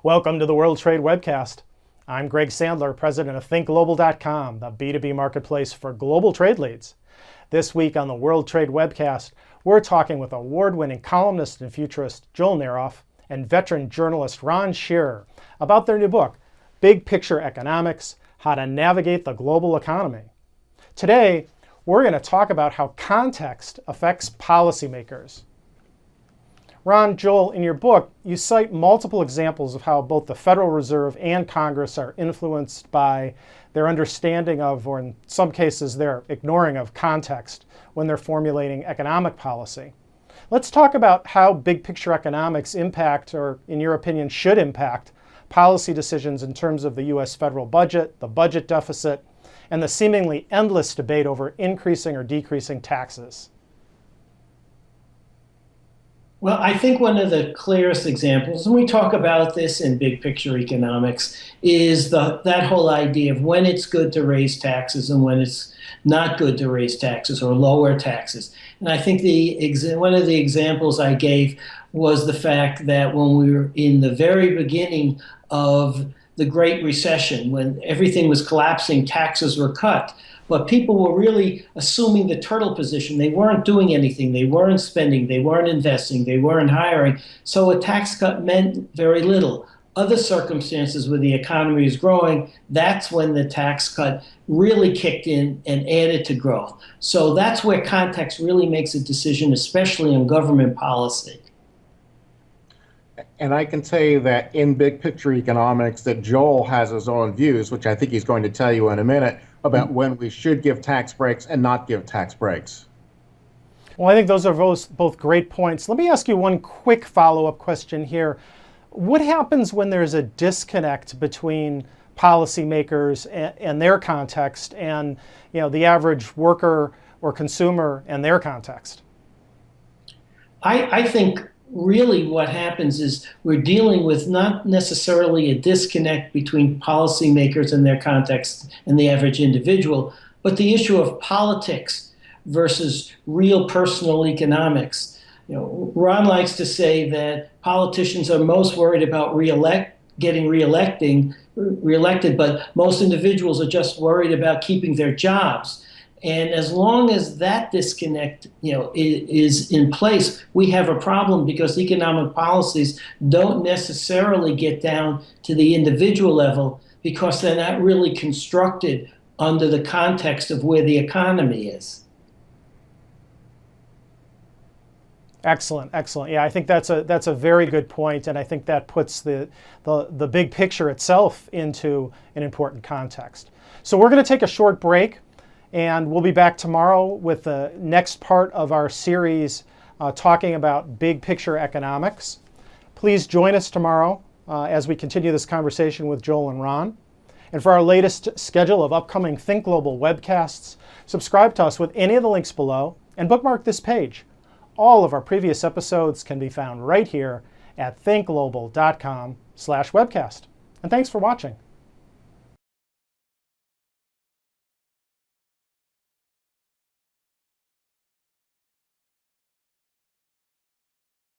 Welcome to the World Trade Webcast. I'm Greg Sandler, president of ThinkGlobal.com, the B2B marketplace for global trade leads. This week on the World Trade Webcast, we're talking with award-winning columnist and futurist Joel Naroff and veteran journalist Ron Schere about their new book, Big Picture Economics: How to Navigate the Global Economy. Today, we're going to talk about how context affects policymakers. Ron, Joel, in your book, you cite multiple examples of how both the Federal Reserve and Congress are influenced by their understanding of, or in some cases, their ignoring of context when they're formulating economic policy. Let's talk about how big picture economics impact, or in your opinion, should impact, policy decisions in terms of the U.S. federal budget, the budget deficit, and the seemingly endless debate over increasing or decreasing taxes. Well, I think one of the clearest examples, and we talk about this in big picture economics, is that whole idea of when it's good to raise taxes and when it's not good to raise taxes or lower taxes. And I think one of the examples I gave was the fact that when we were in the very beginning of the Great Recession, when everything was collapsing, taxes were cut. But people were really assuming the turtle position. They weren't doing anything. They weren't spending. They weren't investing. They weren't hiring. So a tax cut meant very little. Other circumstances where the economy is growing, that's when the tax cut really kicked in and added to growth. So that's where context really makes a decision, especially on government policy. And I can tell you that in big picture economics that Joel has his own views, which I think he's going to tell you in a minute, about when we should give tax breaks and not give tax breaks. Well, I think those are both great points. Let me ask you one quick follow-up question here. What happens when there's a disconnect between policymakers and their context and the average worker or consumer and their context? I think really what happens is we're dealing with not necessarily a disconnect between policymakers and their context and the average individual, but the issue of politics versus real personal economics. Ron likes to say that politicians are most worried about getting reelected, but most individuals are just worried about keeping their jobs. And as long as that disconnect, is in place, we have a problem because economic policies don't necessarily get down to the individual level because they're not really constructed under the context of where the economy is. Excellent, excellent. Yeah, I think that's a very good point, and I think that puts the big picture itself into an important context. So we're going to take a short break. And we'll be back tomorrow with the next part of our series talking about big picture economics. Please join us tomorrow as we continue this conversation with Joel and Ron. And for our latest schedule of upcoming Think Global webcasts, subscribe to us with any of the links below and bookmark this page. All of our previous episodes can be found right here at thinkglobal.com/webcast. And thanks for watching.